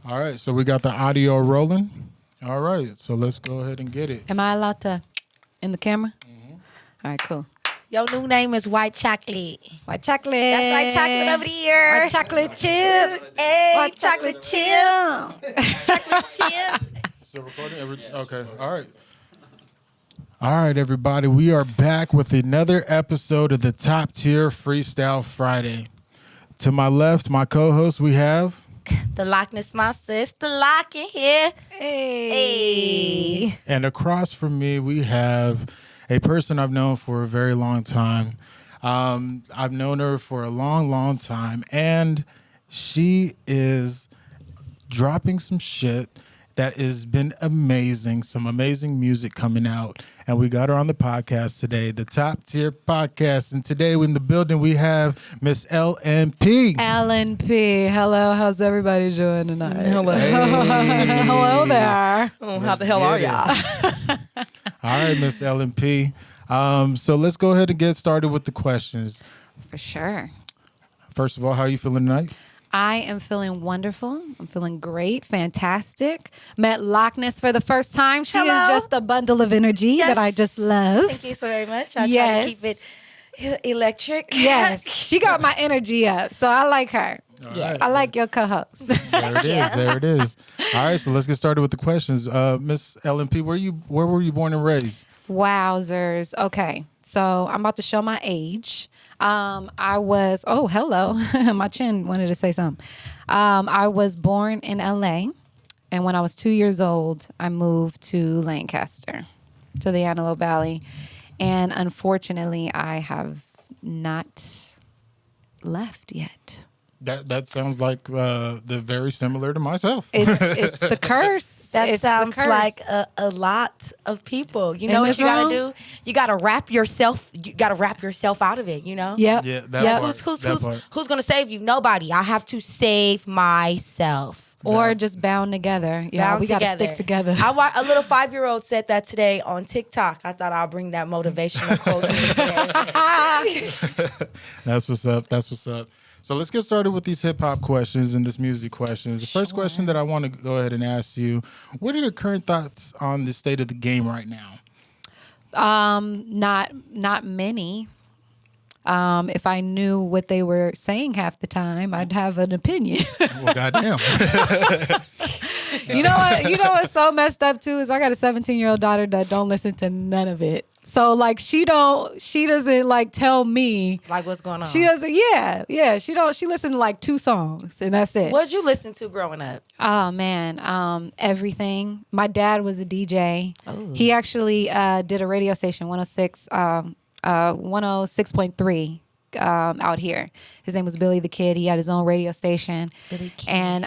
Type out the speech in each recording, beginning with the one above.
All right, so we got the audio rolling. All right, so let's go ahead and get it. Am I allowed to in the camera? All right, cool. Your new name is White Chocolate. White chocolate. That's White Chocolate over here. White chocolate chip. Hey, White chocolate chip. Chocolate chip. Still recording? Okay, all right. All right, everybody, we are back with another episode of the Top Tier Freestyle Friday. To my left, my co-host, we have... The Locness monster. It's the Lock in here. Hey. And across from me, we have a person I've known for a very long time. I've known her for a long, long time, and she is dropping some shit that has been amazing, some amazing music coming out. And we got her on the podcast today, the Top Tier Podcast. And today in the building, we have Miss LN.P. LN.P. Hello, how's everybody doing tonight? Hello. Hey. Hello there. Oh, how the hell are y'all? All right, Miss LN.P. So let's go ahead and get started with the questions. For sure. First of all, how are you feeling tonight? I am feeling wonderful. I'm feeling great, fantastic. Met Locness for the first time. She Hello. is just a bundle of energy that I just love. Thank you so very much. I Yes. try to keep it electric. Yes, she got my energy up, so I like her. Yes. I like your co-host. There it is. There it is. All right, so let's get started with the questions. Miss LN.P., where were you born and raised? Wowzers. Okay, so I'm about to show my age. I was, oh, hello. My chin wanted to say something. I was born in LA, and when I was 2 years old, I moved to Lancaster, to the Antelope Valley. And unfortunately, I have not left yet. That sounds like the very similar to myself. It's the curse. That It's the sounds curse. like a lot of people. You know Ain't what this you gotta wrong? do? You gotta wrap yourself. You gotta wrap yourself out of it. You know. Yep. Yeah, that Yep. part. That part. Who's gonna save you? Nobody. I have to save myself. Or just bound together. Yeah, Bound we got to together. stick together. A little 5-year-old said that today on TikTok. I thought I'll bring that motivational quote in today. That's what's up. That's what's up. So let's get started with these hip hop questions and this music questions. The first question that I want to go ahead and ask you: what are your current thoughts on the state of the game right now? Not many. If I knew what they were saying half the time, I'd have an opinion. Well, goddamn. You know what? You know what's so messed up too is I got a 17-year-old daughter that don't listen to none of it. So like she doesn't like tell me Like what's going on? She doesn't. Yeah. She listened to like 2 songs and that's it. What'd you listen to growing up? Oh man, everything. My dad was a DJ. Oh. He actually did a radio station 106.3 out here. His name was Billy the Kid. He had his own radio station. Billy Kid. And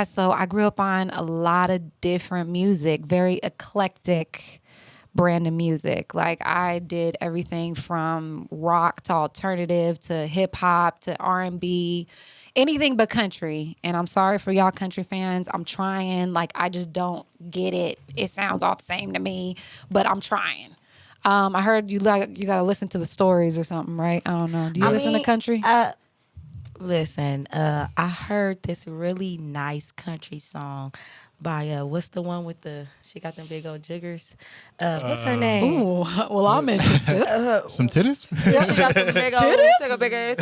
so I grew up on a lot of different music, very eclectic brand of music. Like I did everything from rock to alternative to hip hop to R&B, anything but country. And I'm sorry for y'all country fans. I'm trying. Like I just don't get it. It sounds all the same to me, but I'm trying. I heard you got to listen to the stories or something, right? I don't know. Do you listen to country? Listen, I heard this really nice country song by what's the one with she got them big old jiggers? What's her name? Ooh, well, I'm interested. Some titties? Yeah, she got some big old big ass.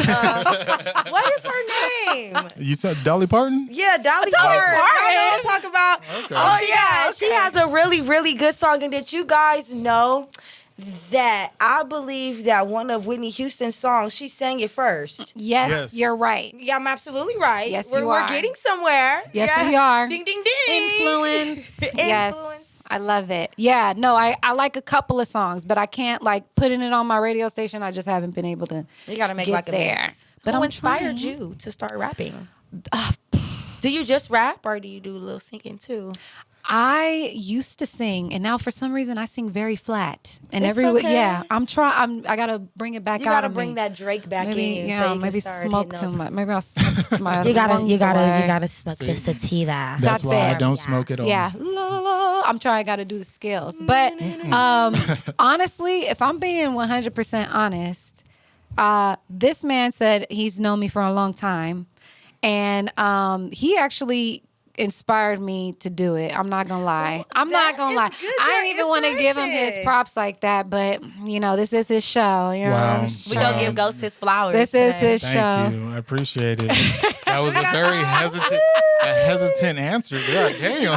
What is her name? You said Dolly Parton? Yeah, Dolly Parton. Y'all know what I'm talking about. Okay. She has a really, really good song. And did you guys know that I believe that one of Whitney Houston's songs, she sang it first? Yes, you're right. Yeah, I'm absolutely right. Yes, we're, you we're are. getting somewhere. Yes, Yeah. we are. Ding, ding, ding. Influence. Yes. Influence. I love it. Yeah, no, I like a couple of songs, but I can't like putting it on my radio station. I just haven't been able to You got to make get like a there. mix. But Who I'm inspired trying. you to start rapping? Do you just rap or do you do a little singing too? I used to sing, and now for some reason I sing very flat. And It's okay. yeah, I gotta bring it back You out. gotta of bring me. that Drake back Maybe, in you. yeah, So you maybe can start smoke hitting too those. much. Maybe I'll smoke my You lungs away. gotta smoke the sativa. That's why I it. don't smoke at all. Yeah, la, la, la. I'm trying. I got to do the skills. But honestly, if I'm being 100% honest, this man said he's known me for a long time, And he actually inspired me to do it. I'm not gonna lie. I'm not gonna lie. good, I your didn't even want to give him his inspiration. props like that, but this is his show. You know what Wow. I'm We saying? gonna give Ghost his flowers. This is today. his show. Thank you. I appreciate it. That was a very hesitant answer. God damn.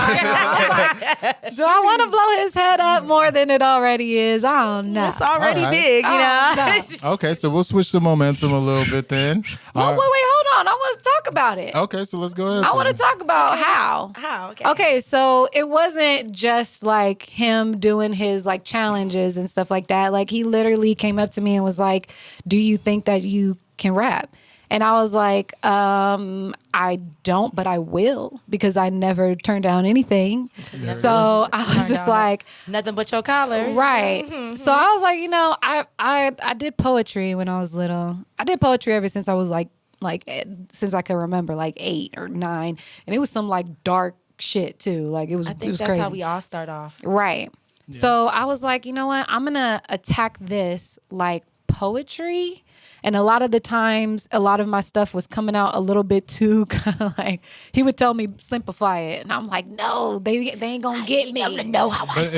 Do I want to blow his head up more than it already is? I don't know. It's already All right. big, you know. No. Okay, so we'll switch the momentum a little bit then. Wait, All right. hold on. I want to talk about it. Okay, so let's go ahead. I want to then. talk about how. How? Okay, so it wasn't just like him doing his like challenges and stuff like that. Like he literally came up to me and was like, "Do you think that you can rap?" And I was like, I don't, but I will, because I never turned down anything. So I was just like, nothing but your collar. right. So I was like, I did poetry when I was little. I did poetry ever since I was like since I could remember, like 8 or 9, and it was some like dark shit too. Like it was. I it think was that's crazy. how we all start off. Right. So I was like, you know what? I'm going to attack this like poetry. And a lot of the times, a lot of my stuff was coming out a little bit too kind of like, he would tell me, simplify it. And I'm like, no, they ain't going to get me. to know how I But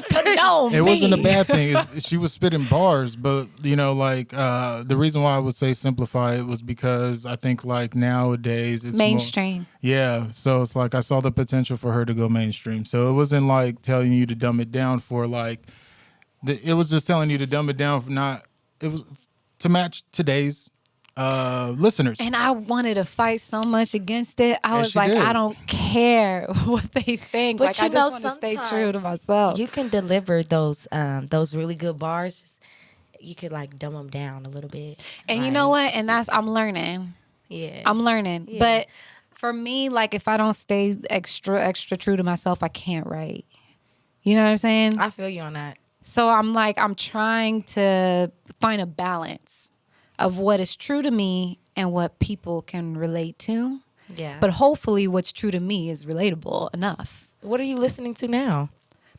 Them to know it me. wasn't a bad thing. She was spitting bars, but the reason why I would say simplify it was because I think like nowadays it's Mainstream. Yeah, so it's like I saw the potential for her to go mainstream. So it wasn't like telling you to dumb it down for like, it was just telling you to dumb it down for not. It was to match today's listeners. And I wanted to fight so much against it. I And was she like, did. I don't care what they think. But like, I just want to stay true to myself. You can deliver those really good bars. You could like dumb them down a little bit. And you know what? And I'm learning. Yeah. I'm learning. Yeah. But for me, like if I don't stay extra true to myself, I can't write. You know what I'm saying? I feel you on that. So I'm trying to find a balance of what is true to me and what people can relate to. Yeah. But hopefully what's true to me is relatable enough. What are you listening to now?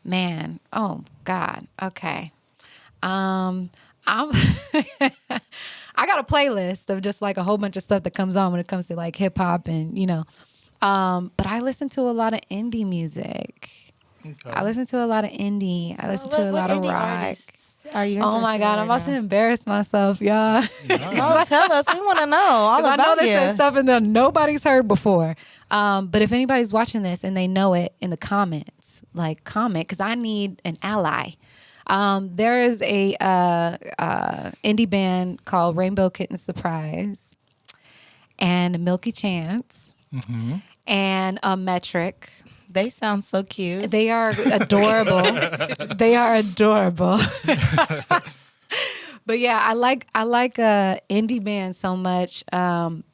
Man, oh God. Okay. I'm I got a playlist of just like a whole bunch of stuff that comes on when it comes to like hip hop and but I listen to a lot of indie music. Okay. I listen to a lot of indie. I listen to a lot of rock. Are you Oh my God, I'm about to embarrass myself, y'all. Oh, tell us. We want to know all Because I know about this is you. stuff that nobody's heard before. But if anybody's watching this and they know it in the comments, like comment, because I need an ally. There is a indie band called Rainbow Kitten Surprise and Milky Chance and Metric. They sound so cute. They are adorable. They are adorable. But yeah, I like indie bands so much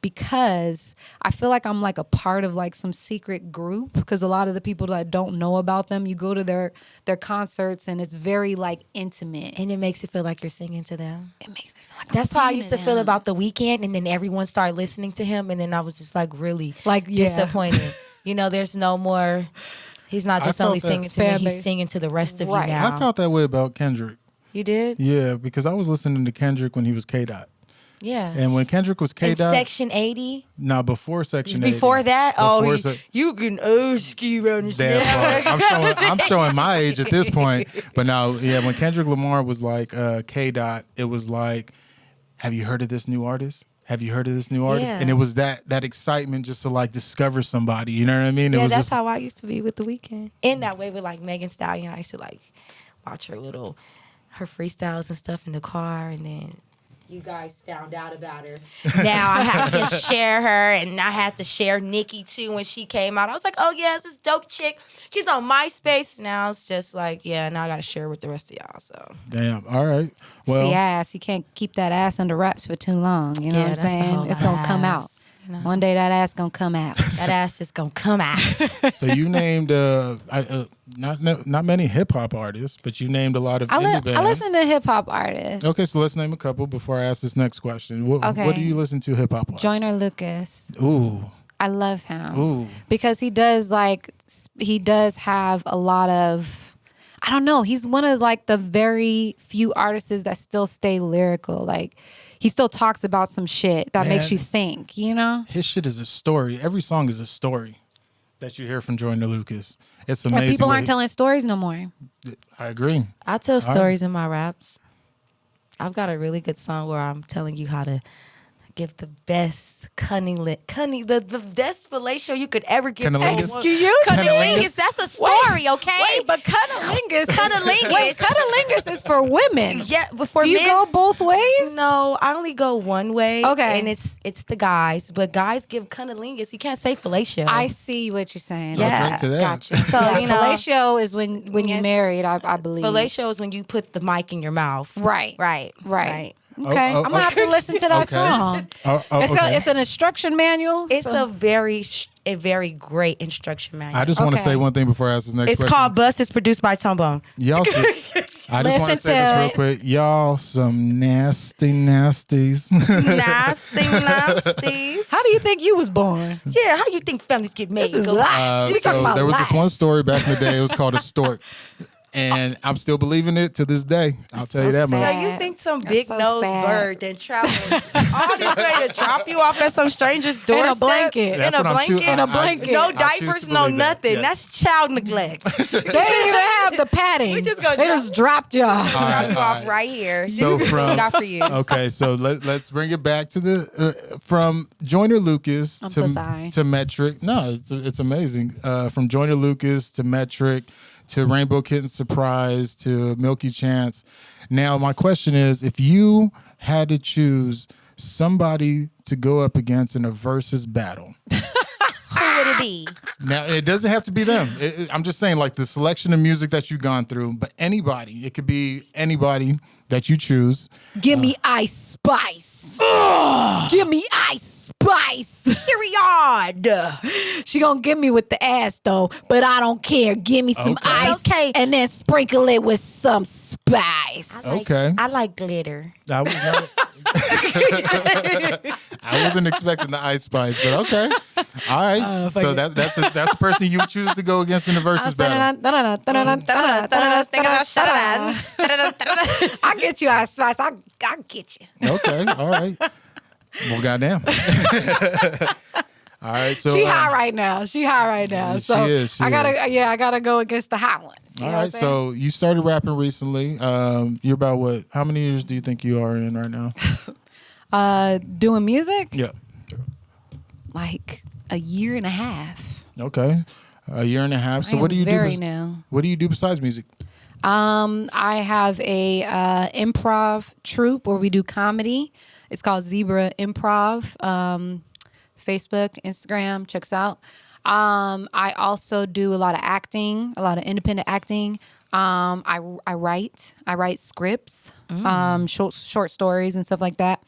because I feel like I'm like a part of like some secret group, because a lot of the people that don't know about them, you go to their concerts and it's very like intimate. And it makes you feel like you're singing to them. It makes me feel like That's how I used to feel about The Weeknd, and then everyone started listening to him, and then I was just like really disappointed. There's no more. He's not just felt only that. singing to me; Fan he's base. singing to the rest of Right. you now. I felt that way about Kendrick. You did? Yeah, because I was listening to Kendrick when he was K Dot, Yeah. and when Kendrick was K In Dot, Section 80. before Section 80. Before that, Before you can ski around this. Damn far. I'm showing my age at this point. But now, yeah, when Kendrick Lamar was like K Dot, it was like, have you heard of this new artist? Have you heard of this new artist? Yeah. And it was that excitement just to like discover somebody. You know what I mean? It Yeah, was that's just, how I used to be with The Weeknd. In that way with like Megan Stallion, I used to like watch her freestyles and stuff in the car, and then you guys found out about her. Now I have to share her, and I had to share Nicki too when she came out. I was like, oh yeah, this dope chick. She's on MySpace. Now it's just like, yeah, now I gotta share with the rest of y'all. So damn. All right. It's Well, the ass. You can't keep that ass under wraps for too long. You know Yeah, what I'm that's a whole saying? It's lot gonna of come out. ass, you know? One day that ass gonna come out. that ass is gonna come out. so you named not many hip hop artists, but you named a lot of indie bands. I listen to hip hop artists. Okay, so let's name a couple before I ask this next question. What Okay. do you listen to hip hop wise? Joyner Lucas. Ooh. I love him. Ooh. Because he does have a lot of, I don't know, he's one of like the very few artists that still stay lyrical. Like he still talks about some shit that makes Man. you think, you know? His shit is a story. Every song is a story that you hear from Joyner Lucas. It's But amazing. people what aren't telling stories no more. I agree. I tell stories in my raps. I've got a really good song where I'm telling you how to give the best the best fellatio you could ever give to a Cunnilingus? woman. Excuse you? Cunnilingus, that's a story, okay? Wait, but cunnilingus. Cunnilingus. Wait, cunnilingus is for women. Yeah, but for Do you men, go both ways? no, I only go one way. Okay. And it's the guys. But guys give cunnilingus. You can't say fellatio. I see what you're saying. Yeah. I'll drink to that. Gotcha. So, Yeah, you know, fellatio is when you're Yes. married, I believe. fellatio is when you put the mic in your mouth. Right. Right. Okay. Oh, I'm going to have to listen to that Okay. song. Okay. It's an instruction manual. It's so- a very great instruction manual. I just want to Okay. say one thing before I ask this next It's question. called Bust. It's produced by Tombone. Y'all. I just want to Listen say this to real it. quick. Y'all some nasty nasties. Nasties. How do you think you was born? Yeah, how you think families get made? This is Go- life. You talking So about there was this life. one story back in the day. It was called a stork, and I'm still believing it to this day. I'll tell you that So much. sad. you think some That's big so nosed sad. bird then traveling all this way to drop you off at some stranger's In a doorstep? blanket. That's In a what I'm choo- blanket. In a blanket. No I choose diapers, to no believe that. nothing. Yes. That's child neglect. They didn't even have the padding. We just gonna they drop- just dropped y'all. Drop right, you all off right. right here. So This is what we from got for you. okay, so let's bring it back to the from Joyner Lucas I'm to so sorry. to Metric. No, it's amazing. From Joyner Lucas to Metric to Rainbow Kitten Surprise to Milky Chance. Now my question is, if you had to choose somebody to go up against in a versus battle. Who would it be? Now, it doesn't have to be them. I'm just saying, like, the selection of music that you've gone through, but anybody. It could be anybody that you choose. Give me Ice Spice. Give me Ice Spice. Period. She gonna give me with the ass though, but I don't care. Give me some Okay. ice, Okay. and then sprinkle it with some spice. Okay. I like glitter. I wasn't expecting the Ice Spice, but okay. All right. So that's a person you would choose to go against in the versus battle. I get you Ice Spice. I get you. Okay. All right. Well, goddamn. All right. So She high right now. She high right now. She So is, she I gotta, is. I gotta go against the hot ones. You all know what I'm right. saying? So you started rapping recently. You're about what? How many years do you think you are in right now? doing music, Yeah. like a year and a half. Okay. A year and a half. So I what do am you do? very new. What do you do besides music? I have a improv troupe where we do comedy. It's called Zebra Improv. Facebook, Instagram, check us out. I also do a lot of acting, a lot of independent acting. I write scripts, short stories and stuff like that.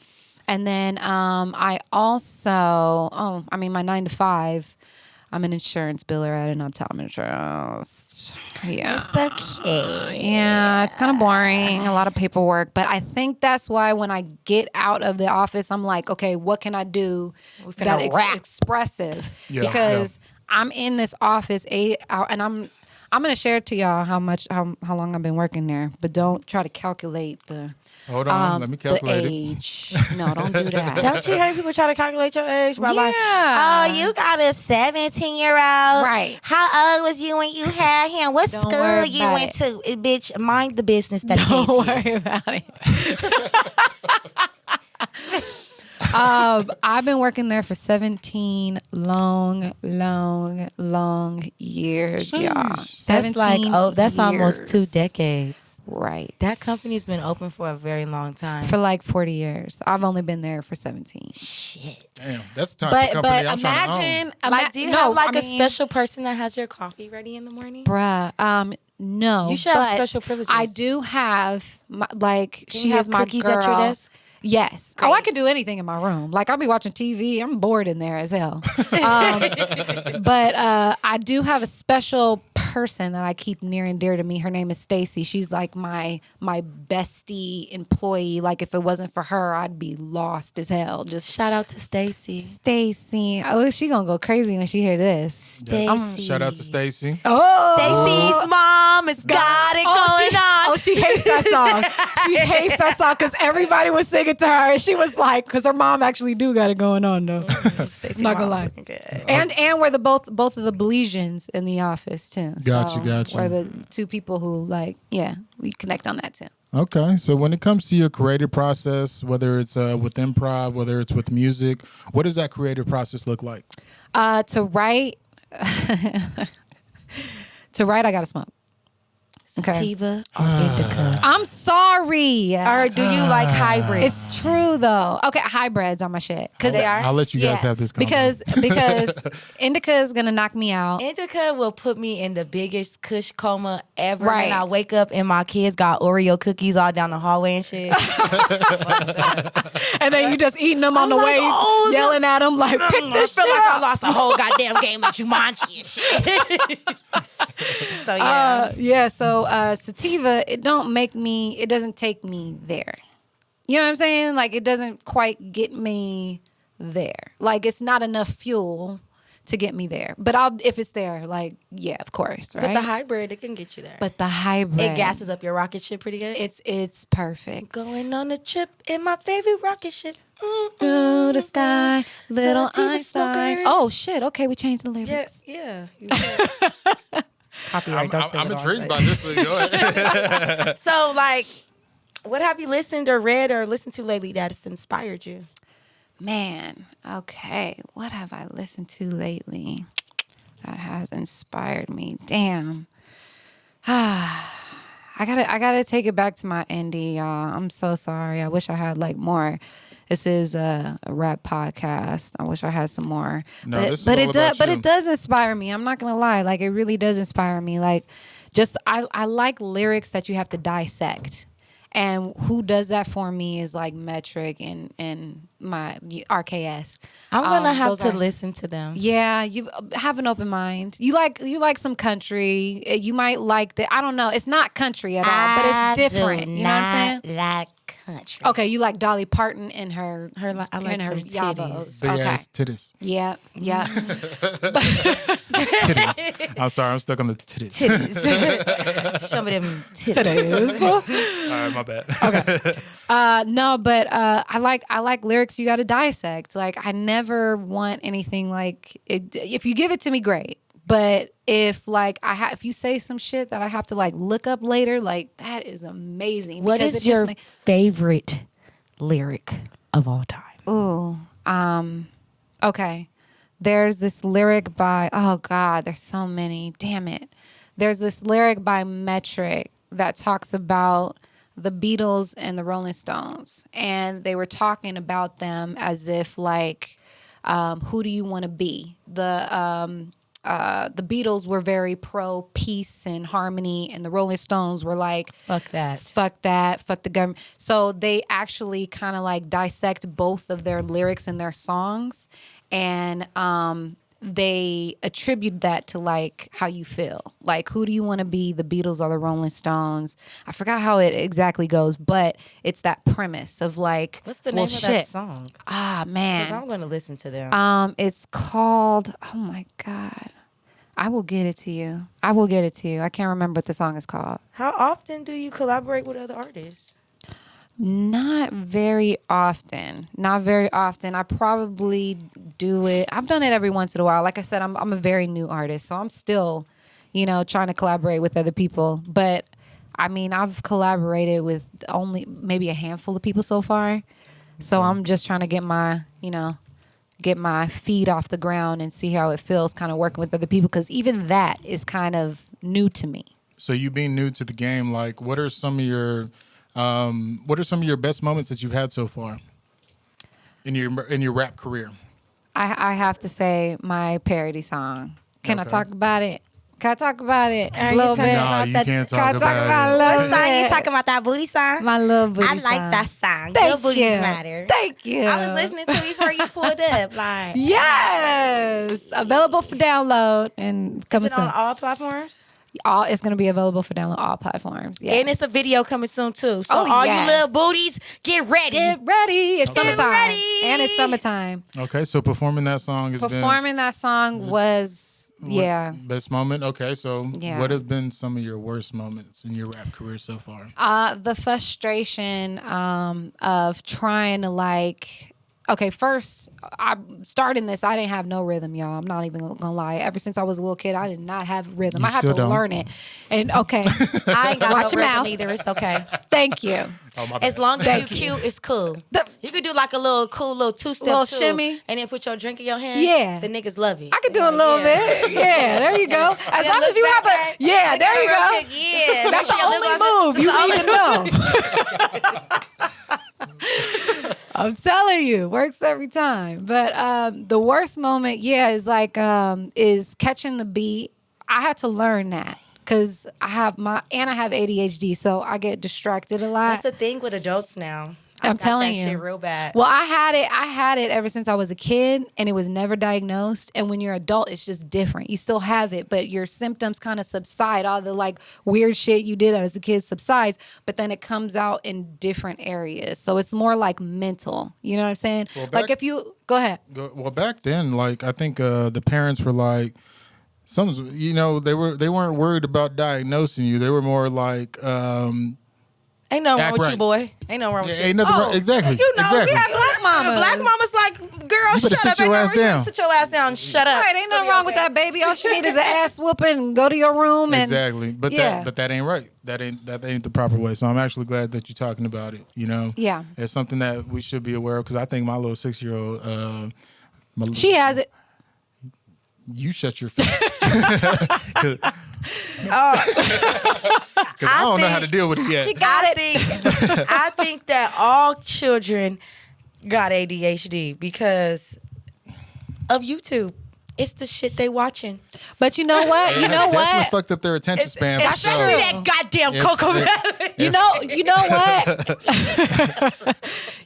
And then I also, my 9 to 5. I'm an insurance biller at an optometrist. Yeah. It's okay. Yeah, it's kind of boring, a lot of paperwork. But I think that's why when I get out of the office, I'm like, okay, what can I do that expressive? Yeah, Because I'm in this office 8 hours, and I'm gonna share to y'all how long I've been working there. But don't try to calculate the Hold on. Let me calculate the it. age. No, don't do that. Don't you hear people try to calculate your age by like, Yeah. oh, you got a 17-year-old. Right. How old was you when you had him? What Don't school worry you about went to? Bitch, mind the business that Don't pays you. worry about it. I've been working there for 17 long years, y'all. That's like, 17 that's almost 2 years. decades. Right. That company's been open for a very long time. for like 40 years. I've only been there for 17. Shit. Damn, that's the type But of company I'm trying to imagine, Like, do you have like a special person that has your coffee ready in the morning? bruh, no. You should have but special privileges. I do have Can she you have is my cookies girl. at your desk? Yes. Oh, I Great. could do anything in my room. Like, I'll be watching TV. I'm bored in there as hell. But I do have a special person that I keep near and dear to me. Her name is Stacy. She's like my bestie employee. Like if it wasn't for her, I'd be lost as hell. Just Shout out to Stacy. Stacy. Oh, she gonna go crazy when she hear this. Stacy. Shout out to Stacy. Oh, Stacy's mom has got it going on. Oh, she hates that song. She hates that song because everybody was singing to her, and she was like, because her mom actually do got it going on though. Stacy Not gonna mom's lie. looking good. And we're the both of the Belizeans in the office too. Gotcha. We're the two people who we connect on that too. Okay, so when it comes to your creative process, whether it's with improv, whether it's with music, what does that creative process look like? To write, I gotta smoke. Okay. Sativa or indica? I'm sorry. Or do you like hybrids? It's true though. Okay, hybrids are my shit. Cause They are? I'll let you guys have this conversation. because indica is gonna knock me out. Indica will put me in the biggest kush coma ever. Right. And I wake up and my kids got Oreo cookies all down the hallway and shit. And then you just eating them on I'm the like, way, oh, yelling at them like, pick I this feel shit like I up. lost a whole goddamn game of Jumanji and shit. So yeah. So sativa, it doesn't take me there. You know what I'm saying? Like it doesn't quite get me there. Like it's not enough fuel to get me there. But if it's there, like, yeah, of course, right? But the hybrid, it can get you there. But the hybrid, it gasses up your rocket ship pretty good. it's perfect. Going on a trip in my favorite rocket ship. Through the sky, little Sativa Einstein. smokers. Oh shit! Okay, we changed the lyrics. Yeah. You should. Copyright. Don't say I'm it all intrigued I by say. this. Go ahead. So, like, what have you listened or read or listened to lately that has inspired you? Man, okay. What have I listened to lately that has inspired me? Damn. I gotta take it back to my indie, y'all. I'm so sorry. I wish I had like more. This is a rap podcast. I wish I had some more. No, but this is but all it about does. But you. it does inspire me. I'm not gonna lie. Like it really does inspire me. Like just I like lyrics that you have to dissect. And who does that for me is like Metric and my RKS. I'm gonna have those to are- listen to them. Yeah, you have an open mind. You like some country. You might like the. I don't know. It's not country at all, but it's different. You know what I'm saying? Like country. Okay, you like Dolly Parton and her I like and her them yabos. titties. Big Okay. ass titties. Yeah. Titties. I'm sorry, I'm stuck on the titties. Titties. Show me them titties. All right, my bad. No, but I like lyrics you got to dissect. Like I never want anything like it, if you give it to me, great. But if like if you say some shit that I have to like look up later, like that is amazing. What because is it just your favorite lyric of all time? Okay. There's this lyric by, oh God, there's so many. Damn it. There's this lyric by Metric that talks about the Beatles and the Rolling Stones. And they were talking about them as if like, who do you want to be? The Beatles were very pro peace and harmony, and the Rolling Stones were like, Fuck that. fuck that, fuck the government. So they actually kind of like dissect both of their lyrics in their songs, and they attribute that to like how you feel. Like, who do you want to be, the Beatles or the Rolling Stones? I forgot how it exactly goes, but it's that premise of like, What's the well, name of shit. that song? Ah, Because man. I'm going to listen to them. It's called, oh my God. I will get it to you. I can't remember what the song is called. How often do you collaborate with other artists? Not very often. I probably do it. I've done it every once in a while. Like I said, I'm a very new artist, so I'm still, trying to collaborate with other people. But I mean, I've collaborated with only maybe a handful of people so far. So I'm just trying to get my feet off the ground and see how it feels kind of working with other people, because even that is kind of new to me. So you being new to the game, like what are some of your best moments that you've had so far in your rap career? I have to say my parody song. Can I Okay. talk about it? Can I talk about it Are a you little talking bit? No, about you that- can't Can I talk talk about about it. a What little song you bit? talking about? That booty song? My little booty I like song. that song. Thank Your booties you. matter. Thank you. I was listening to it before you pulled up. Like, Yes, available for download and is coming it soon. on all platforms? It's going to be available for download all platforms. Yes. And it's a video coming soon too. So Oh, all yes. you little booties, get ready. Get ready. It's summertime. ready. And it's summertime. Okay, so performing that song has Performing that song was, yeah. best moment. Okay, so Yeah. what have been some of your worst moments in your rap career so far? The frustration of trying to like. Okay, first, I'm starting this. I didn't have no rhythm, y'all. I'm not even gonna lie. Ever since I was a little kid, I did not have rhythm. You I had still to don't. learn it. And okay, I ain't got Watch no your rhythm mouth. either. It's okay. thank you. Oh, my As bad. long as you cute, it's cool. You could do like a little cool little two-step Little too, shimmy. and then put your drink in your hand. Yeah. The niggas love it. I could do a little bit. Yeah, there you go. As Then long look as you back, have back. a yeah, Look there at you it real go. quick. Yeah, That's make the sure your lip gloss- only move you That's the need to know. I'm telling you, works every time. But the worst moment, is catching the beat. I had to learn that because I have ADHD, so I get distracted a lot. That's the thing with adults now. I'm I got telling that you. shit real bad. Well, I had it ever since I was a kid, and it was never diagnosed. And when you're adult, it's just different. You still have it, but your symptoms kind of subside. All the like weird shit you did as a kid subsides, but then it comes out in different areas. So it's more like mental. You know what I'm saying? Well, Like if you go ahead. Well, back then, like I think the parents were like, they weren't worried about diagnosing you. They were more like, Ain't nothing wrong act with right. you, boy. Ain't nothing wrong with you. ain't nothing wrong. Oh, Exactly. You know, exactly. We have black mamas. Black mama's like, girl, You better shut sit up. your Ain't ass no reason to down. Sit your ass down. Shut up. Right, ain't nothing wrong with that, baby. All she need is an ass whooping and go to your room and Exactly, but yeah. that ain't right. That ain't the proper way. So I'm actually glad that you're talking about it. You know, Yeah. it's something that we should be aware of because I think my little 6-year-old, she has it. you shut your face. Because I don't know how to deal with it yet. She got it. I think that all children got ADHD because of YouTube. It's the shit they watching. But you know what? You know Definitely what? fucked up their attention span. For Especially sure. that goddamn If Coco they- Melon. You know what?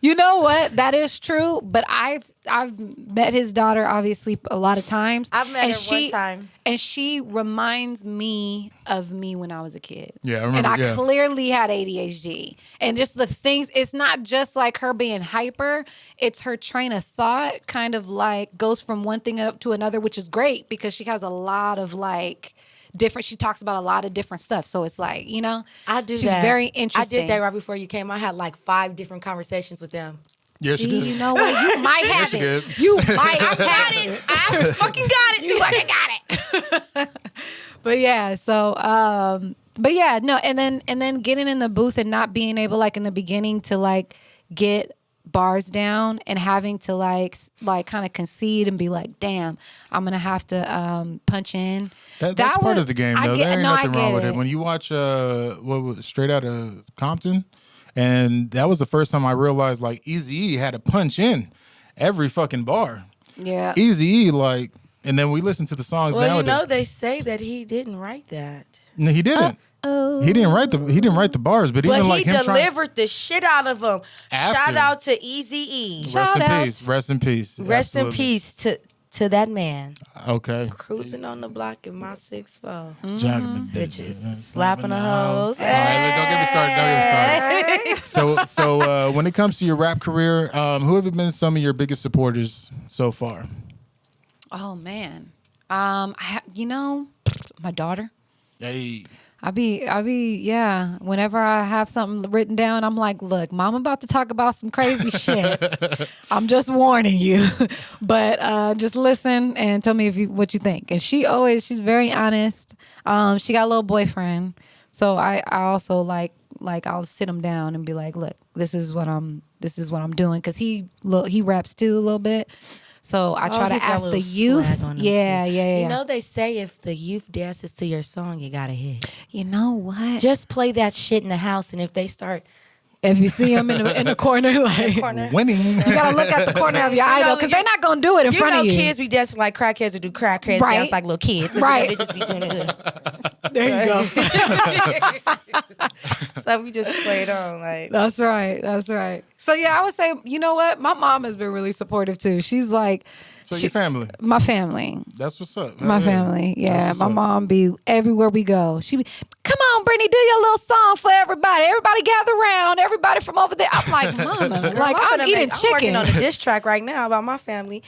You know what? That is true. But I've met his daughter obviously a lot of times. I've met her one time. and she reminds me of me when I was a kid. Yeah, I remember, And I yeah. clearly had ADHD, and just the things. It's not just like her being hyper. It's her train of thought kind of like goes from one thing up to another, which is great because she has a lot of like different. She talks about a lot of different stuff. So it's like, you know, I do she's that. very I interesting. did that right before you came. I had like 5 different conversations with them. Yes, you See, did. you know what? You might have Yes, you it. did. You might have it. I fucking got it. You fucking got it. But yeah, so but yeah, no, and then getting in the booth and not being able, like in the beginning, to like get bars down and having to like kind of concede and be like, damn, I'm gonna have to punch in. That's part of the game, though. There ain't nothing wrong with it. it. When you watch Straight Outta Compton, and that was the first time I realized like Eazy-E had to punch in every fucking bar. Yeah. Eazy-E, like, and then we listen to the songs Well, nowadays. you know, they say that he didn't write that. No, he didn't. He didn't write the bars, but But even he like him trying. delivered the shit out of them. After. Shout out to Eazy-E. Rest in Shout out. peace. Rest in peace. Rest in Absolutely. peace to that man. Okay. Cruising on the block in my 6'4". Jacking the Bitches. Slapping the hoes. All right, don't get me started. Don't get me started. So when it comes to your rap career, who have been some of your biggest supporters so far? Oh man. My daughter. Hey. I be, yeah. Whenever I have something written down, I'm like, look, Mom about to talk about some crazy shit. I'm just warning you. But just listen and tell me what you think. And she's very honest. She got a little boyfriend. So I also like I'll sit him down and be like, look, this is what I'm doing. Cause he raps too a little bit. So I try to he's got a ask the little youth. swag on him, Yeah. You know, they say if the youth dances to your song, you got to hit. You know what? Just play that shit in the house, and if they start If you see them in the corner, like Winning. you gotta look at the corner of your idol because they're not gonna do it in front of you. Kids be dancing like crackheads or do crackheads Right. dance like little kids. Right. They just be doing it. There you go. So we just played on like. That's right. That's right. So yeah, I would say, you know what? My mom has been really supportive too. She's like, So your family. my family. That's what's up. My Yeah. family, That's yeah. what's My up. mom be everywhere we go. She be, come on, Brittney, do your little song for everybody. Everybody gather around. Everybody from over there. I'm like, Mama, like I'm eating I'm chicken. working on a diss track right now about my family.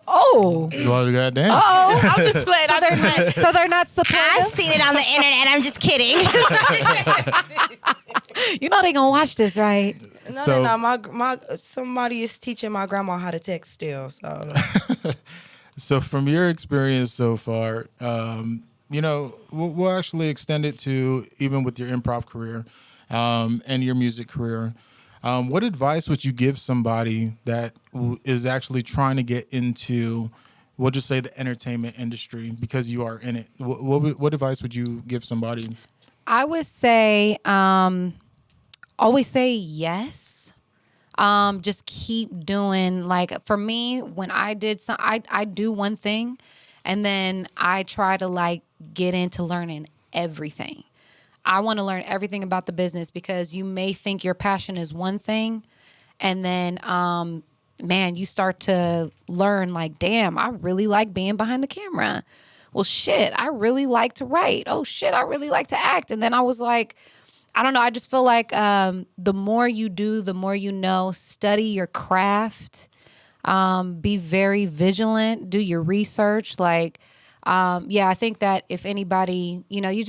Oh, Well, goddamn. oh. I'm just playing. I'm just playing. So they're not supportive. I've seen it on the internet. I'm just kidding. You know they gonna watch this, right? No. My somebody is teaching my grandma how to text still. So So from your experience so far, you know, we'll actually extend it to even with your improv career and your music career. What advice would you give somebody that is actually trying to get into, we'll just say, the entertainment industry because you are in it? What advice would you give somebody? I would say, always say yes. Just keep doing. Like for me, when I did some, I do one thing, and then I try to like get into learning everything. I want to learn everything about the business because you may think your passion is one thing, and then man, you start to learn like, damn, I really like being behind the camera. Well, shit, I really like to write. Oh, shit, I really like to act. And then I was like, I don't know. I just feel like the more you do, the more you know. Study your craft. Be very vigilant. Do your research. Like, yeah, I think that if anybody, you know, you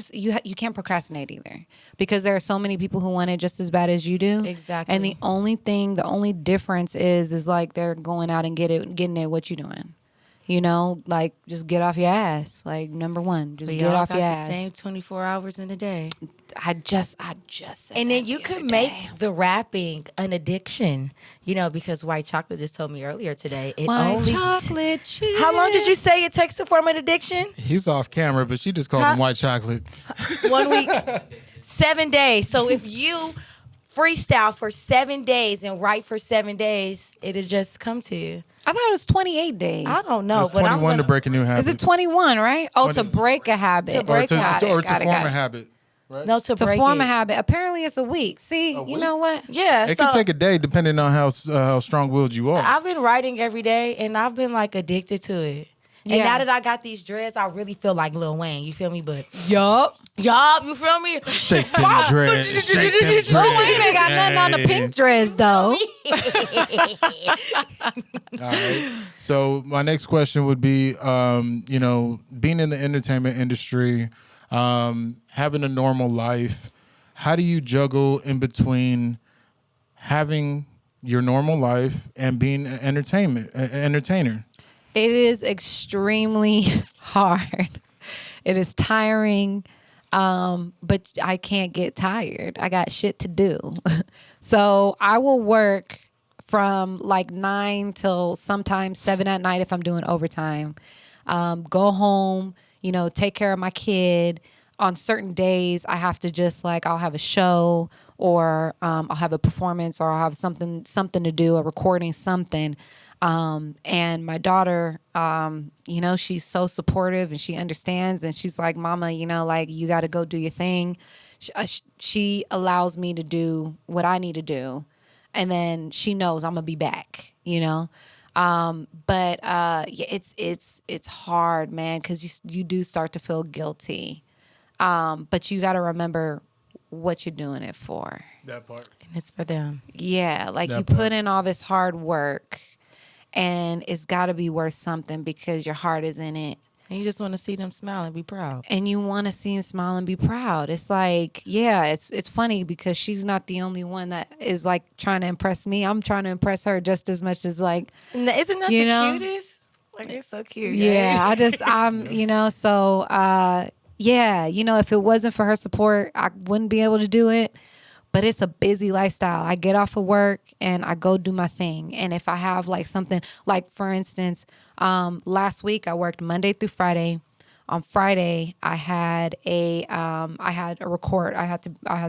can't procrastinate either because there are so many people who want it just as bad as you do. Exactly. And the only difference is like they're going out and getting it. What you doing? You know, like just get off your ass. Like number one, just we get all off got your the ass. same 24 hours in a day. I just said And then that you the could other make day. the rapping an addiction, you know, because White Chocolate just told me earlier today. It White only chocolate chip. How long did you say it takes to form an addiction? He's off camera, but she just called him white chocolate. 1 week, 7 days. So if you freestyle for 7 days and write for 7 days, it'll just come to you. I thought it was 28 days. I don't know, It's but 21 to break a new habit. Is it 21, right? Oh, to 20. break a habit. To break or to, Got or to got it, form got a it. habit. Right? No, to To break form it. a habit. Apparently it's a week. See, you week? know what? Yeah, It so can take a day depending on how strong-willed you are. I've been writing every day, and I've been like addicted to it. And Yeah. now that I got these dreads, I really feel like Lil Wayne. You feel me? But Yup. y'all, you feel me? Shake them dreads. Shake them dreads. Lil Wayne ain't got nothing on the pink dress though. All right. So my next question would be, you know, being in the entertainment industry, having a normal life, how do you juggle in between having your normal life and being an entertainer? It is extremely hard. It is tiring, but I can't get tired. I got shit to do. So I will work from like 9 till sometimes 7 at night if I'm doing overtime. Go home, you know, take care of my kid. On certain days, I have to just like, I'll have a show or I'll have a performance or I'll have something to do, a recording, something. And my daughter, you know, she's so supportive and she understands and she's like, Mama, you know, like you got to go do your thing. She allows me to do what I need to do. And then she knows I'm gonna be back, you know? But yeah, it's hard, man. 'Cause you do start to feel guilty. But you got to remember what you're doing it for. That part. And it's for them. Yeah. Like That you part. put in all this hard work and it's got to be worth something because your heart is in it. And you just want to see them smile and be proud. And you want to see him smile and be proud. It's like, yeah, it's funny because she's not the only one that is like trying to impress me. I'm trying to impress her just as much as like, Isn't that You the know? cutest? Like, it's so cute. yeah, I'm, you know, so, yeah, you know, if it wasn't for her support, I wouldn't be able to do it. But it's a busy lifestyle. I get off of work and I go do my thing. And if I have like something, like for instance, last week I worked Monday through Friday. On Friday, I had a record. I had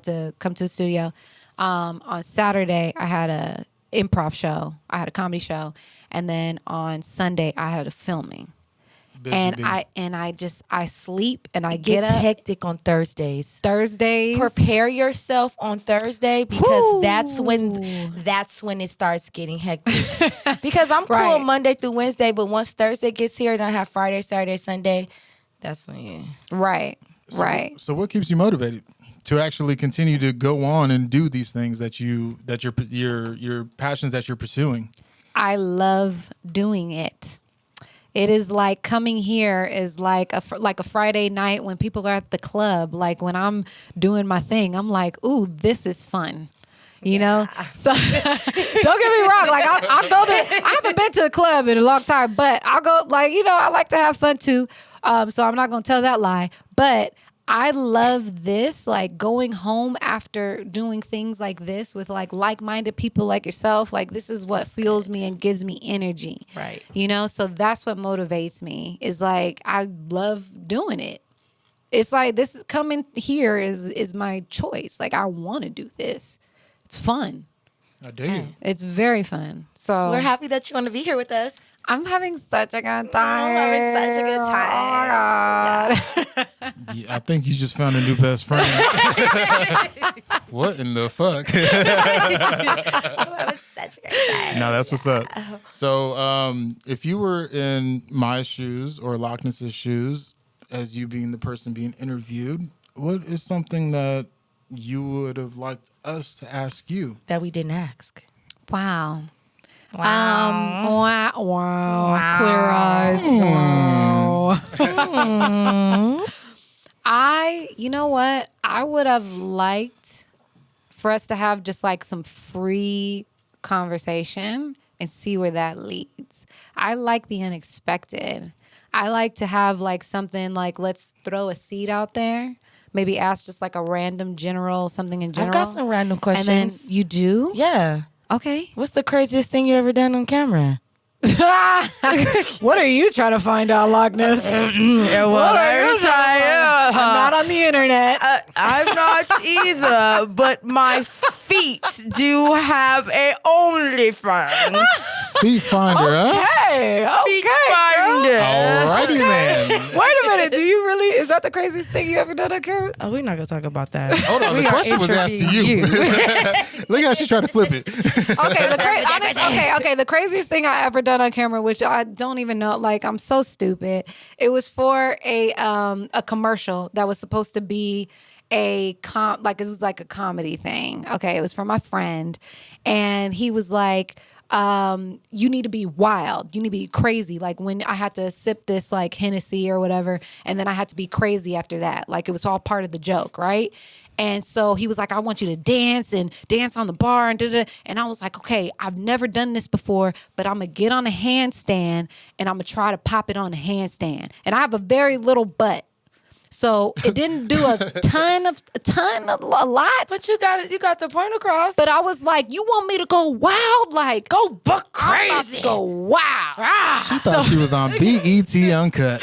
to come to the studio. On Saturday, I had a improv show. I had a comedy show. And then on Sunday, I had a filming. Busy And bee. I sleep and I It get gets up hectic on Thursdays. Thursdays. Prepare yourself on Thursday because Woo. that's when it starts getting hectic. Because I'm cool Right. Monday through Wednesday, but once Thursday gets here and I have Friday, Saturday, Sunday, that's when Right. Right. So what keeps you motivated to actually continue to go on and do these things that your passions that you're pursuing? I love doing it. It is like coming here is like a Friday night when people are at the club. Like when I'm doing my thing, I'm like, ooh, this is fun. You know? So don't get me wrong. Like I'll go to, I haven't been to the club in a long time, but I'll go like, I like to have fun too. So I'm not going to tell that lie, but I love this, like going home after doing things like this with like-minded people like yourself. Like this is what fuels me and gives me energy. Right. So that's what motivates me is like, I love doing it. It's like this is coming here is my choice. Like I want to do this. It's fun. I dig it. It's very fun. So we're happy that you want to be here with us. I'm having such a good time. I'm having such a good time. Oh my God. Yeah, I think you just found a new best friend. What in the fuck? I'm having such a great time. No, that's what's up. So, if you were in my shoes or Locness's shoes, as you being the person being interviewed, what is something that you would have liked us to ask you? That we didn't ask. Wow. Wow. Wow. Clear eyes. Wow. You know what? I would have liked for us to have just like some free conversation and see where that leads. I like the unexpected. I like to have like something like, let's throw a seed out there. Maybe ask just like a random something in general. I've got some random questions. And then you do? Yeah. Okay. What's the craziest thing you ever done on camera? What are you trying to find out, Locness? Well, I'm not on the internet. I'm not either, but my feet do have a OnlyFans. Feet finder, huh? Hey, Feet okay. finder. Alrighty then. Wait a minute. Do you really? Is that the craziest thing you ever done on camera? Oh, we're not gonna talk about that. Hold on, the question was asked to you. Look how she's trying to flip it. Okay, the craziest thing I ever done on camera, which I don't even know, like I'm so stupid. It was for a commercial that was supposed to be it was like a comedy thing. Okay, it was for my friend, and he was like, you need to be wild. You need to be crazy. Like when I had to sip this like Hennessy or whatever, and then I had to be crazy after that. Like it was all part of the joke, right? And so he was like, I want you to dance on the bar and da-da. And I was like, okay, I've never done this before, but I'm gonna get on a handstand and I'm gonna try to pop it on a handstand. And I have a very little butt. So it didn't do a lot. But you got the point across. But I was like, you want me to go wild? Like, go buck I'm about crazy. to go wild. She thought she was on BET Uncut.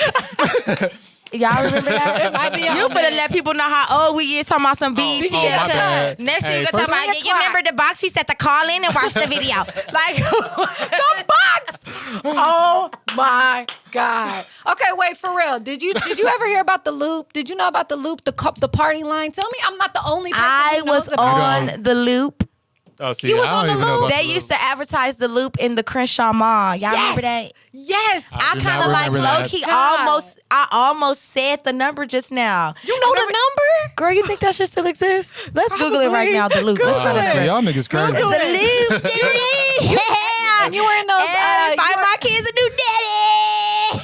Y'all remember that? It might be You on finna there. let people know how old we is talking about some BET. oh, my bad. Next thing Hey, you gonna talk first- about, you remember the box piece at the call in and watch the video. Like The box. Oh my God. Okay, wait, for real. Did you ever hear about the Loop? Did you know about the Loop, the party line? Tell me I'm not the only person I who knows was about it. on the Loop. Oh, see, You was I on don't the even know Loop? about They the used to advertise the Loop in the Crenshaw Mall. Y'all remember that? Yes. I do kind not of like remember that. low key God. I almost said the number just now. You know the number? Girl, you think that shit still exists? Let's Google it right Probably. now. The Loop. Google Let's find Oh, it. it. so y'all niggas crazy. The Loop. Yeah. You were in those. And find my kids a new daddy.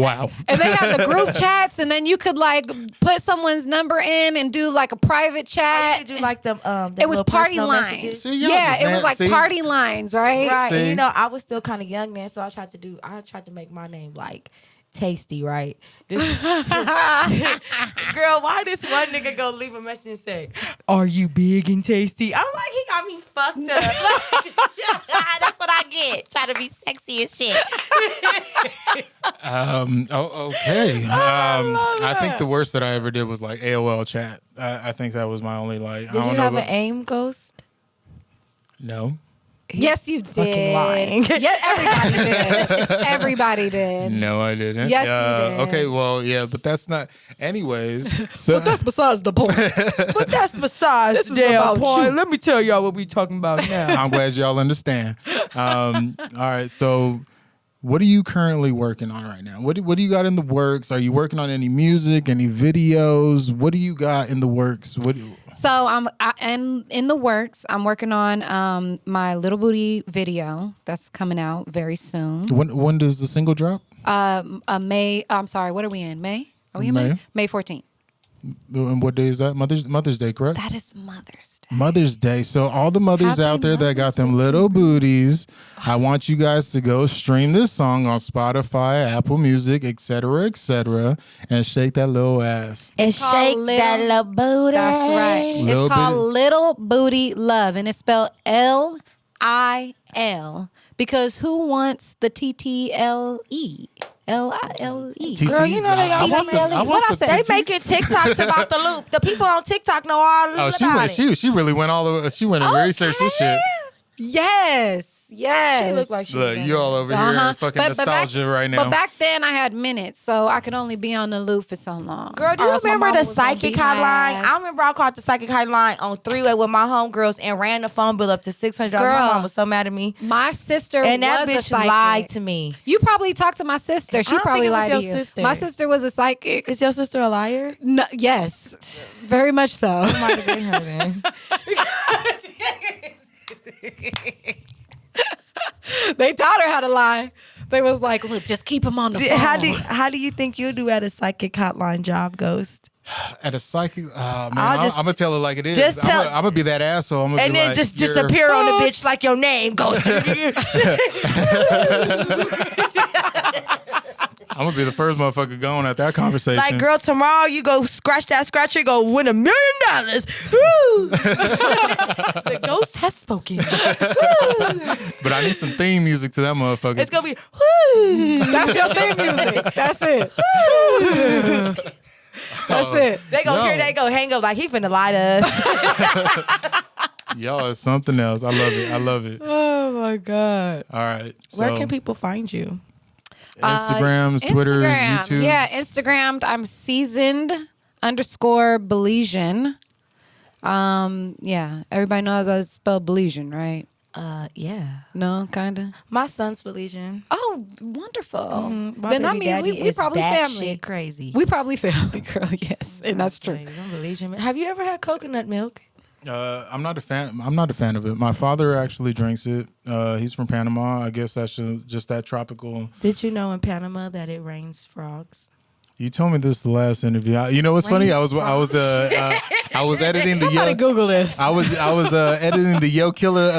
Wow. And they had the group chats, and then you could like put someone's number in and do like a private chat. Did you like them? It was party lines. Messages? See, y'all Yeah, just it was like see? party lines, right? Right. See? And, you know, I was still kind of young then, so I tried to make my name like Tasty, right? Girl, why this one nigga go leave a message and say, "Are you big and tasty?" I'm like, he got me fucked up. That's what I get. Try to be sexy and shit. Okay. I think the worst that I ever did was like AOL chat. I think that was my only like. Did I don't you know have about, an AIM Ghost? No. Yes, you did. Fucking lying. Yeah, everybody did. Everybody did. No, I didn't. Yes, you did. Okay, well, yeah, but that's not. Anyways, so besides the point. But that's besides This the is damn about point. you. Let me tell y'all what we talking about now. I'm glad y'all understand. All right, so what are you currently working on right now? What do you got in the works? Are you working on any music, any videos? What do you got in the works? So I'm in the works. I'm working on my Little Booty video that's coming out very soon. When does the single drop? May. I'm sorry. What are we in? May? Are we in May. May? May 14th. And what day is that? Mother's Day, correct? That is Mother's Day. Mother's Day. So all the mothers Happy out there that got Mother's them Day. little booties, I want you guys to go stream this song on Spotify, Apple Music, etc., and shake that little ass. And called shake Lil- that little booty. That's right. Little It's called Bitty- Little Booty Love, and it's spelled LIL because who wants the TTLE? LILE. TT. Girl, you know they I all want some- I want What I some said? They TTs. making TikToks about the loop. The people on TikTok know all Oh, about it. she really went all over. She went and researched this shit. Yes. She looked like she Look, was you all over here fucking nostalgia right now. But back then I had minutes, so I could only be on the loop for so long. Girl, do Or you else my remember mama the was gonna psychic beat my hotline? ass. I remember I called the psychic hotline on three-way with my homegirls and ran the phone bill up to $600. My Girl. mom was so mad at me. My sister And that was a bitch psychic. lied to me. You probably talked to my sister. She don't probably think it was lied your to you. sister. My sister was a psychic. Is your sister a liar? No, yes, very much so. Might have been her then. They taught her how to lie. They was like, look, just keep him on the phone. How do you think you do at a psychic hotline job, Ghost? At a psychic, man, I'll I'm just- gonna tell it like it is. just tell- I'm gonna be that asshole. I'm gonna And be then like, just "You're disappear on the fucked." bitch like your name, Ghost. I'm gonna be the first motherfucker going at that conversation. Like, girl, tomorrow you go scratch that scratcher, go win $1 million. Woo! The ghost has spoken. But I need some theme music to that motherfucker. It's gonna be woo. That's your theme music. That's it. That's it. They go Yo. here, they go hang up like he finna lie to us. Y'all is something else. I love it. I love it. Oh my God. All right. Where so, can people find you? Instagrams, Twitters, Instagram. YouTube? Yeah, Instagram. I'm seasoned_Belizean. Yeah, everybody knows I spell Belizean, right? Yeah. No, kind of. My son's Belizean. Oh, wonderful. My Then that baby means daddy we is probably batshit family. crazy. We probably family, girl. Yes, and that's true. I'm Belizean. Have you ever had coconut milk? I'm not a fan. I'm not a fan of it. My father actually drinks it. He's from Panama. I guess that's just that tropical. Did you know in Panama that it rains frogs? You told me this the last interview. You know what's funny? I was editing the Somebody Google this. I was editing the Yo Killer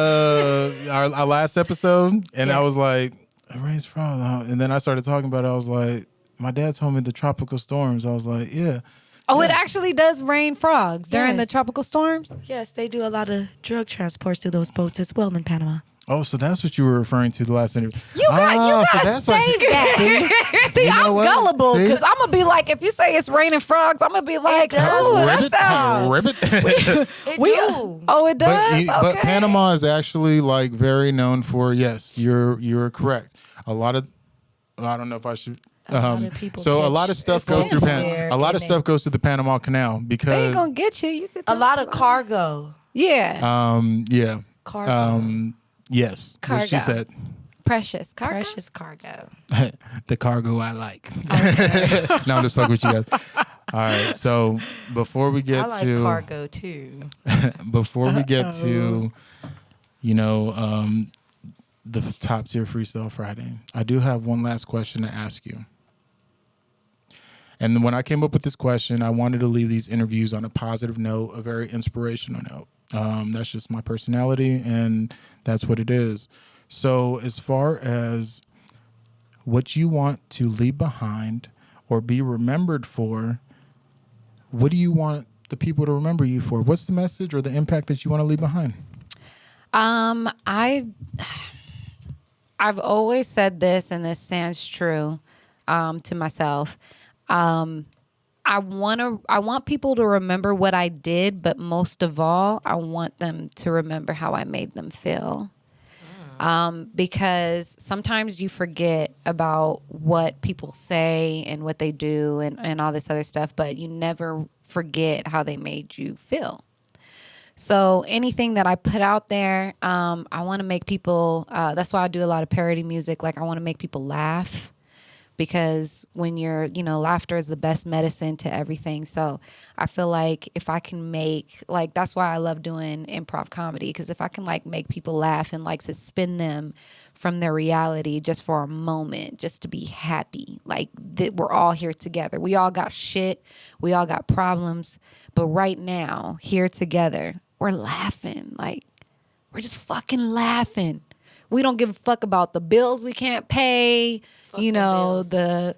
our last episode, and I was like, it rains frogs, and then I started talking about it. I was like, my dad told me the tropical storms. I was like, yeah. Oh, it actually does rain frogs during the Yes. tropical storms? Yes, they do a lot of drug transports through those boats as well in Panama. Oh, so that's what you were referring to the last interview. You gotta that's why say that. See, You know I'm what? gullible See? because I'm gonna be like, if you say it's raining frogs, I'm gonna be like, oh, that sounds. ribbit. It do. Oh, it does. But Okay. Panama is actually like very known for, yes, you're correct. A lot of, I don't know if I should. lot of people So a catch- lot of stuff it's goes through there, A lot of and stuff goes through the Panama Canal They because ain't gonna get you. You could A lot of cargo. Yeah. yeah. Cargo. Yes. What she Cargo. said. Precious cargo. Precious cargo. The cargo I like. No, I'm just fucking with you guys. All right. So before we get I like to cargo too. before we get to, the top tier freestyle Friday, I do have one last question to ask you. And when I came up with this question, I wanted to leave these interviews on a positive note, a very inspirational note. That's just my personality, and that's what it is. So as far as what you want to leave behind or be remembered for, what do you want the people to remember you for? What's the message or the impact that you want to leave behind? I've always said this, and this stands true. to myself. I want people to remember what I did, but most of all, I want them to remember how I made them feel. Because sometimes you forget about what people say and what they do and all this other stuff, but you never forget how they made you feel. So anything that I put out there, I want to make people, that's why I do a lot of parody music. Like I want to make people laugh. Because when laughter is the best medicine to everything. So I feel like if I can make, like, that's why I love doing improv comedy. Because if I can, like, make people laugh and, like, suspend them from their reality just for a moment, just to be happy. Like, that we're all here together. We all got shit. We all got problems. But right now, here together, we're laughing. Like, we're just fucking laughing. We don't give a fuck about the bills we can't pay. The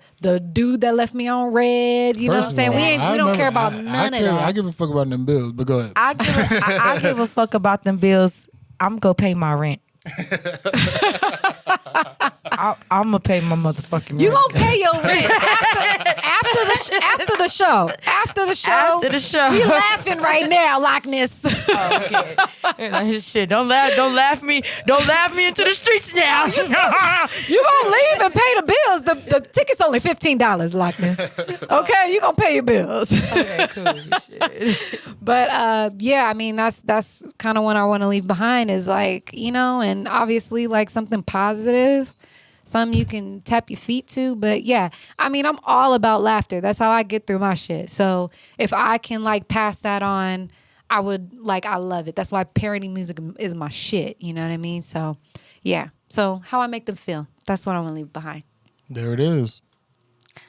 dude that left me on red. You know what I'm saying? We don't care about none of that. I give a fuck about them bills, but go ahead. I give a fuck about them bills. I'm gonna pay my rent. I'm gonna pay my motherfucking rent. You gonna pay your rent after the show. After the show. We laughing right now, Locness. Oh, okay. Shit, don't laugh me into the streets now. You gonna leave and pay the bills. The ticket's only $15, Locness. Okay, you gonna pay your bills. Okay, cool. Shit. But that's kind of what I want to leave behind is like, and obviously like something positive. Something you can tap your feet to. But yeah, I'm all about laughter. That's how I get through my shit. So if I can like pass that on, I love it. That's why parody music is my shit. You know what I mean? So yeah. So how I make them feel. That's what I want to leave behind. There it is.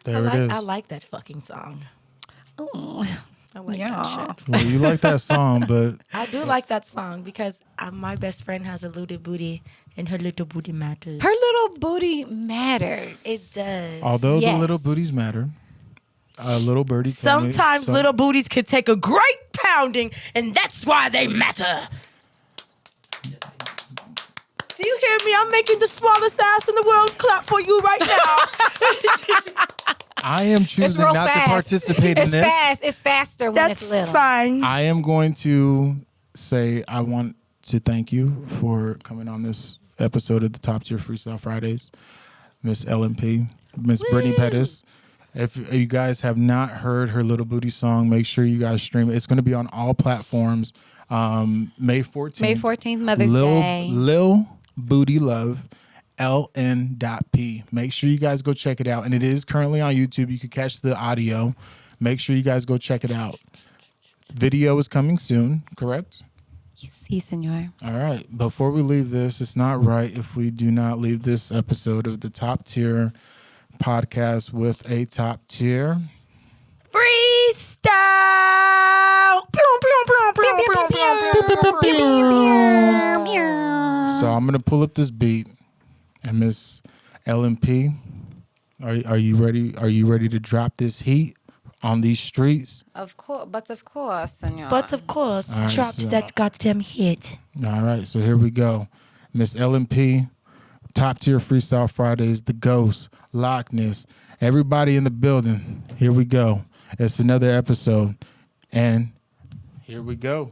I like that fucking song. Oh, I like that shit. Well, you like that song, but I do like that song because my best friend has a little booty and her little booty matters. Her little booty matters. It does. Although the little booties matter, little birdie. Sometimes little booties can take a great pounding, and that's why they matter. Do you hear me? I'm making the smallest ass in the world clap for you right now. I am choosing not to participate in this. It's faster when it's little. That's fine. I am going to say I want to thank you for coming on this episode of the Top Tier Freestyle Fridays, Miss LN.P, Miss Brittney Pettus. If you guys have not heard her Little Booty song, make sure you guys stream it. It's going to be on all platforms. May 14th. May 14th, Mother's Day. Lil Booty Love, LN.P. Make sure you guys go check it out. And it is currently on YouTube. You can catch the audio. Make sure you guys go check it out. Video is coming soon, correct? Si, senor. All right. Before we leave this, it's not right if we do not leave this episode of the Top Tier podcast with a top tier freestyle. So I'm gonna pull up this beat, and Miss LN.P, are you ready? Are you ready to drop this heat on these streets? Of course, senor. Right, Dropped that goddamn hit. All right, so here we go. Miss LN.P, Top Tier Freestyle Fridays, the Ghost, Locness, everybody in the building. Here we go. It's another episode, and here we go.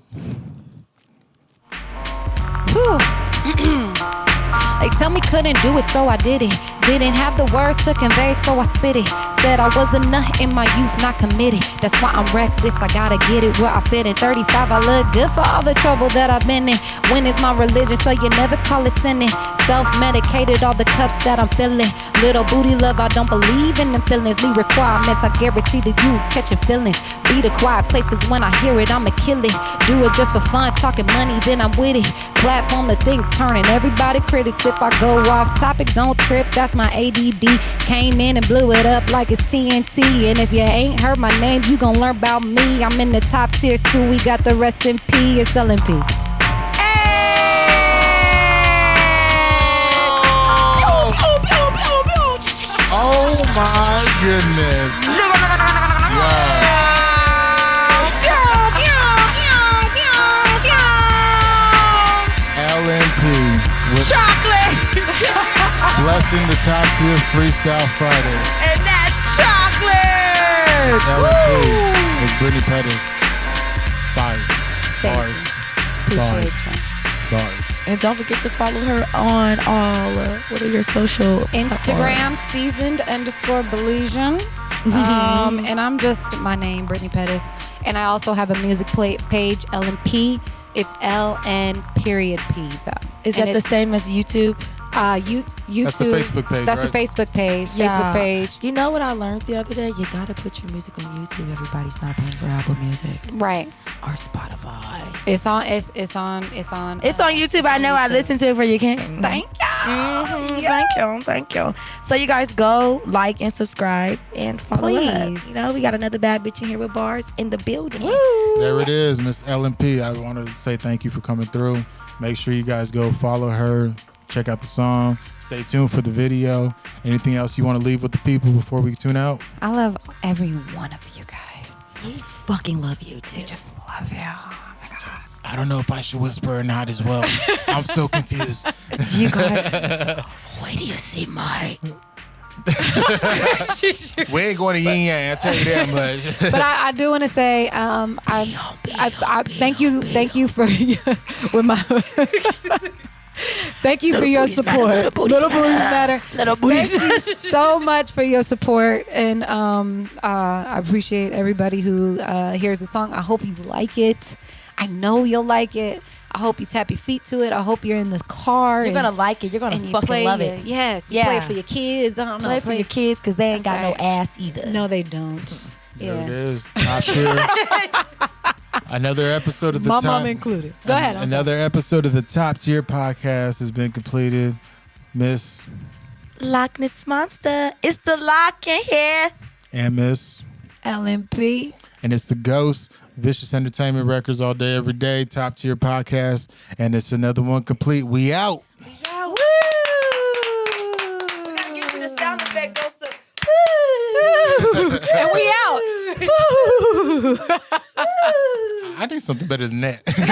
They tell me couldn't do it, so I did it. Didn't have the words to convey, so I spit it. Said I was a nut in my youth, not committed. That's why I'm reckless, I gotta get it where I fit in. 35, I look good for all the trouble that I've been in. When it's my religion, so you never call it sinning. Self-medicated, all the cups that I'm filling. Little booty love, I don't believe in them feelings. Me requirements, I guarantee that you catching feelings. Be the quiet places when I hear it, I'ma kill it. Do it just for fun, talking money, then I'm with it. Platform the thing turning, everybody critics. If I go off topic, don't trip, that's my ADD. Came in and blew it up like it's TNT. And if you ain't heard my name, you gon' learn about me. I'm in the top tier, Stu, we got the rest in P. It's LN.P. Oh my goodness. LN.P with chocolate. blessing the top tier Freestyle Friday. And that's chocolate. It's LN.P. It's Brittney Pettus. Fire. Bars. Appreciate Bars. you. Bars. And don't forget to follow her on all, what are your social Instagram, platforms? seasoned_Belizean. And I'm just my name, Brittney Pettus. And I also have a music page, LN.P. It's LN.P though. Is that the same as YouTube? YouTube. That's the Facebook page, That's right? the Facebook page. Facebook page. You know what I learned the other day? You gotta put your music on YouTube. Everybody's not paying for Apple Music Right. or Spotify. It's on. It's on YouTube. I know. I listened to it for you, King. Thank you. Thank you. So you guys go like and subscribe and follow us. Please. You know, we got another bad bitch in here with bars in the building. There it is, Miss LN.P. I wanted to say thank you for coming through. Make sure you guys go follow her. Check out the song. Stay tuned for the video. Anything else you want to leave with the people before we tune out? I love every one of you guys. We fucking love you too. We just love you. Oh my God. I don't know if I should whisper or not as well. I'm so confused. You guys, where do you see my? We ain't going to yin yang. I tell you that much. But I do want to say, I thank you for with my. Thank you for your support. Little booties matter. Little booties. Thank you so much for your support, and I appreciate everybody who hears the song. I hope you like it. I know you'll like it. I hope you tap your feet to it. I hope you're in the car. You're gonna like it. You're gonna fucking love it. Yes. You play it for your kids. I don't know. Play for your kids because they ain't got no That's ass either. No, they don't. There it Yeah. is. Top tier. Another episode of the My top. mom included. Go ahead. I'm Another episode of the Top Tier Podcast has been completed. Miss Locness Monster. It's the lock in here. and Miss, LN.P. and it's the Ghost Vicious Entertainment Records all day, every day. Top Tier Podcast, and it's another one complete. We out. Yeah, woo! We gotta give you the sound effect, Ghost. And we out. I need something better than that. That's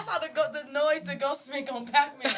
how the noise the Ghost make on Pac-Man.